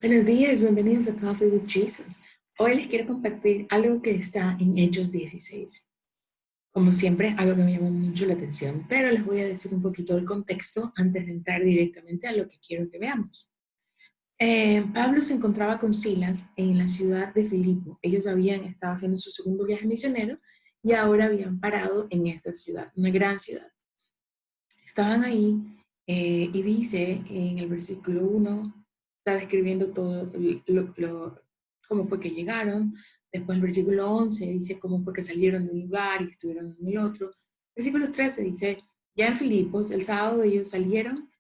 Buenos días, bienvenidos a Coffee with Jesus. Hoy les quiero compartir algo que está en Hechos 16. Como siempre, algo que me llamó mucho la atención, pero les voy a decir un poquito el contexto antes de entrar directamente a lo que quiero que veamos. Pablo se encontraba con Silas en la ciudad de Filipo. Ellos habían estado haciendo su segundo viaje misionero y ahora habían parado en esta ciudad, una gran ciudad. Estaban ahí y dice en el versículo 1, está describiendo todo cómo fue que llegaron. Después el versículo 11 dice cómo fue que salieron de un lugar y estuvieron en el otro. Versículo 13 dice, ya en Filipos, el sábado ellos salieron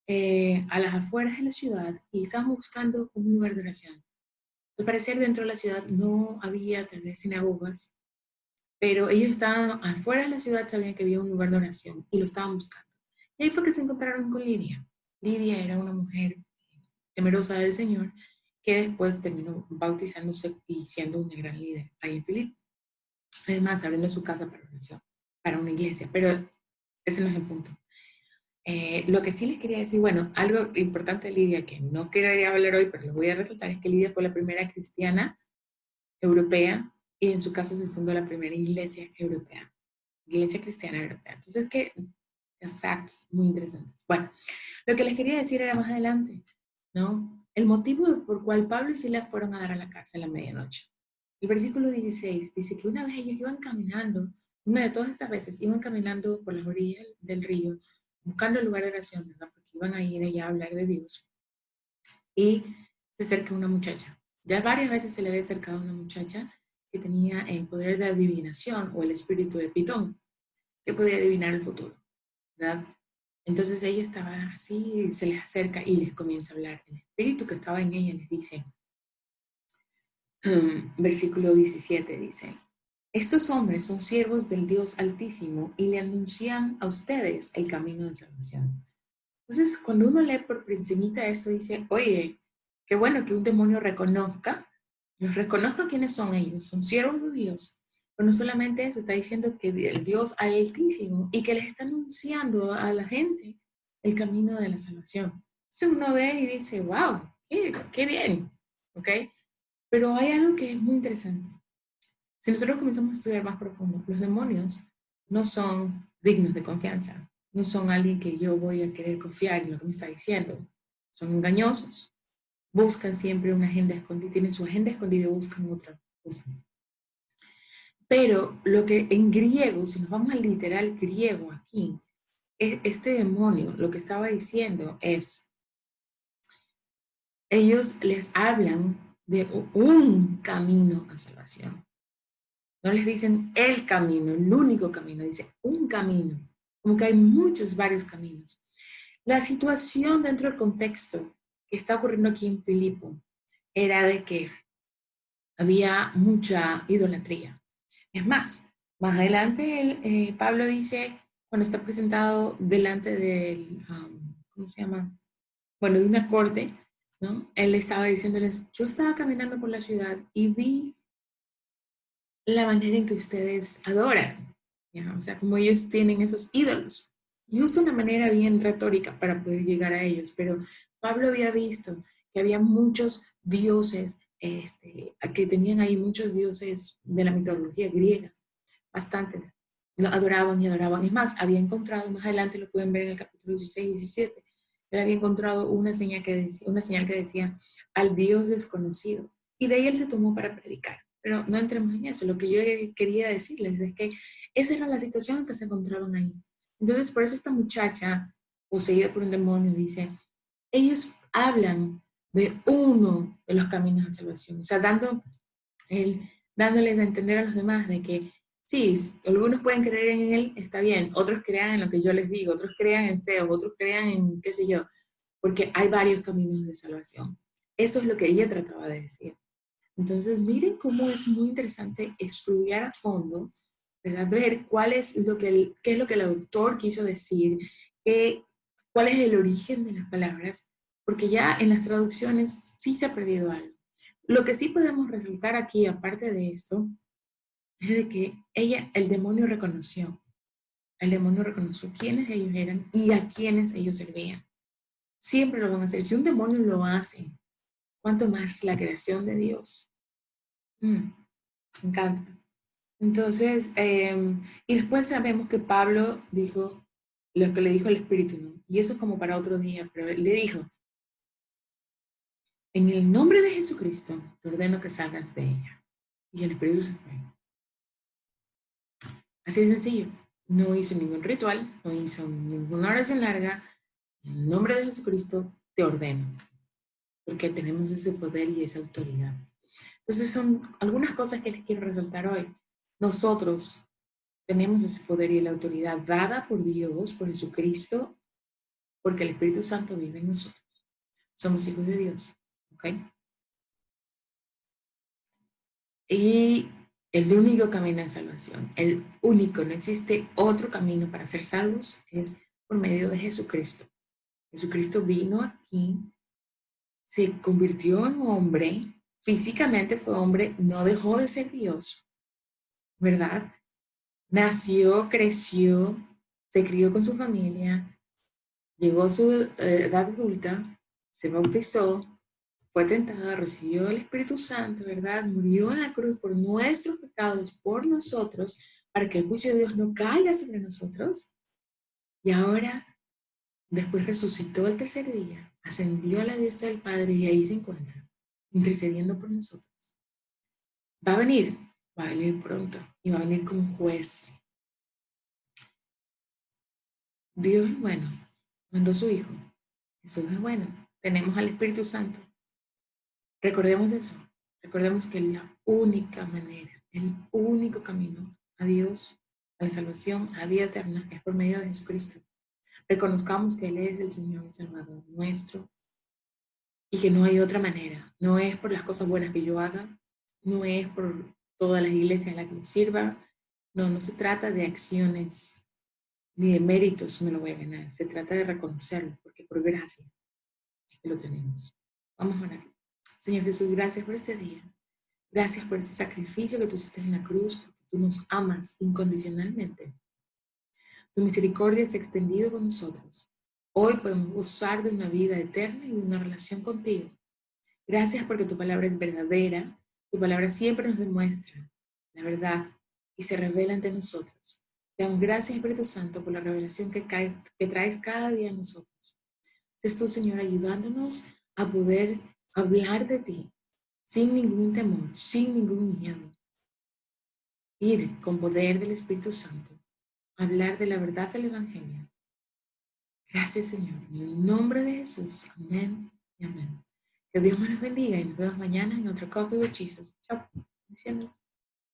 a las afueras de la ciudad y estaban buscando un lugar de oración. Al parecer dentro de la ciudad no había tal vez sinagogas, pero ellos estaban afuera de la ciudad, sabían que había un lugar de oración y lo estaban buscando. Y ahí fue que se encontraron con Lidia. Lidia era una mujer temerosa del Señor que después terminó bautizándose y siendo una gran líder ahí en Filipo. Además, abriendo su casa para oración, para una iglesia, pero ese no es el punto. Lo que sí les quería decir, bueno, algo importante de Lidia que no quería hablar hoy, pero lo voy a resaltar, es que Lidia fue la primera cristiana europea y en su casa se fundó la primera iglesia europea, iglesia cristiana europea. Entonces, que facts muy interesantes. Bueno, lo que les quería decir era más adelante, ¿no? El motivo por cual Pablo y Silas fueron a dar a la cárcel a medianoche. El versículo 16 dice que una vez ellos iban caminando, una de todas estas veces, iban caminando por las orillas del río, buscando el lugar de oración, ¿verdad? Porque iban a ir allá a hablar de Dios. Y se acerca una muchacha. Ya varias veces se le había acercado a una muchacha que tenía el poder de adivinación o el espíritu de Pitón, que podía adivinar el futuro, ¿verdad? Entonces ella estaba así, se les acerca y les comienza a hablar. El espíritu que estaba en ella les dice, versículo 17 dice, estos hombres son siervos del Dios Altísimo y le anuncian a ustedes el camino de salvación. Entonces, cuando uno lee por principita esto, dice, oye, qué bueno que un demonio reconozca, los reconozca quiénes son ellos, son siervos de Dios. Pero no solamente eso, está diciendo que el Dios Altísimo y que les está anunciando a la gente el camino de la salvación. Entonces uno ve y dice, wow, qué bien, ¿ok? Pero hay algo que es muy interesante. Si nosotros comenzamos a estudiar más profundo, los demonios no son dignos de confianza, no son alguien que yo voy a querer confiar en lo que me está diciendo, son engañosos, buscan siempre una agenda escondida, tienen su agenda escondida y buscan otra cosa. Pero lo que en griego, si nos vamos al literal griego aquí, este demonio lo que estaba diciendo es, ellos les hablan de un camino a salvación. No les dicen el camino, el único camino, dice un camino, como que hay muchos, varios caminos. La situación dentro del contexto que está ocurriendo aquí en Filipo era de que había mucha idolatría. Es más adelante Pablo dice, cuando está presentado delante del, ¿cómo se llama? Bueno, de una corte, ¿no? Él estaba diciéndoles, yo estaba caminando por la ciudad y vi la manera en que ustedes adoran, ¿ya? O sea, como ellos tienen esos ídolos. Y usa una manera bien retórica para poder llegar a ellos, pero Pablo había visto que había muchos dioses, que tenían ahí muchos dioses de la mitología griega, bastantes. Lo adoraban y adoraban. Es más, había encontrado, más adelante lo pueden ver en el capítulo 16 y 17, él había encontrado una señal que decía al Dios desconocido. Y de ahí él se tomó para predicar. Pero no entremos en eso. Lo que yo quería decirles es que esa era la situación en que se encontraban ahí. Entonces, por eso esta muchacha, poseída por un demonio, dice, ellos hablan de uno de los caminos de salvación. O sea, dándoles a entender a los demás de que sí, algunos pueden creer en él, está bien, otros crean en lo que yo les digo, otros crean en Zeus, otros crean en qué sé yo, porque hay varios caminos de salvación. Eso es lo que ella trataba de decir. Entonces, miren cómo es muy interesante estudiar a fondo, ¿verdad? Ver qué es lo que el autor quiso decir, cuál es el origen de las palabras, porque ya en las traducciones sí se ha perdido algo. Lo que sí podemos resaltar aquí, aparte de esto, es de que el demonio reconoció quiénes ellos eran y a quiénes ellos servían. Siempre lo van a hacer. Si un demonio lo hace, ¿Cuánto más la creación de Dios? Me encanta. Entonces, y después sabemos que Pablo dijo lo que le dijo el Espíritu, ¿no? Y eso es como para otro día, pero él le dijo, en el nombre de Jesucristo, te ordeno que salgas de ella. Y el Espíritu se fue. Así de sencillo. No hizo ningún ritual, no hizo ninguna oración larga. En el nombre de Jesucristo, te ordeno. Porque tenemos ese poder y esa autoridad. Entonces son algunas cosas que les quiero resaltar hoy. Nosotros tenemos ese poder y la autoridad dada por Dios, por Jesucristo, porque el Espíritu Santo vive en nosotros. Somos hijos de Dios. ¿Ok? Y el único camino de salvación, el único, no existe otro camino para ser salvos, es por medio de Jesucristo. Jesucristo vino aquí, se convirtió en hombre, físicamente fue hombre, no dejó de ser Dios, ¿verdad? Nació, creció, se crió con su familia, llegó a su edad adulta, se bautizó, fue tentado, recibió el Espíritu Santo, ¿verdad? Murió en la cruz por nuestros pecados, por nosotros, para que el juicio de Dios no caiga sobre nosotros. Y ahora, después resucitó el tercer día, ascendió a la diestra del Padre y ahí se encuentra, intercediendo por nosotros. Va a venir pronto y va a venir como juez. Dios es bueno, mandó a su Hijo. Jesús es bueno. Tenemos al Espíritu Santo. Recordemos eso. Recordemos que la única manera, el único camino a Dios, a la salvación, a la vida eterna, es por medio de Jesucristo. Reconozcamos que Él es el Señor y Salvador nuestro y que no hay otra manera. No es por las cosas buenas que yo haga, no es por todas las iglesias a las que yo sirva. No, no se trata de acciones ni de méritos me lo voy a ganar. Se trata de reconocerlo, porque por gracia es que lo tenemos. Vamos a orar. Señor Jesús, gracias por este día. Gracias por ese sacrificio que tú hiciste en la cruz, porque tú nos amas incondicionalmente. Tu misericordia se ha extendido con nosotros. Hoy podemos gozar de una vida eterna y de una relación contigo. Gracias porque tu palabra es verdadera. Tu palabra siempre nos demuestra la verdad y se revela ante nosotros. Te damos gracias, Espíritu Santo, por la revelación que traes cada día a nosotros. Seas tú, Señor, ayudándonos a poder hablar de ti sin ningún temor, sin ningún miedo. Ir con poder del Espíritu Santo, hablar de la verdad del Evangelio. Gracias, Señor. En el nombre de Jesús. Amén y amén. Que Dios nos bendiga y nos vemos mañana en otro Coffee with Jesus. Chao. Bendiciones.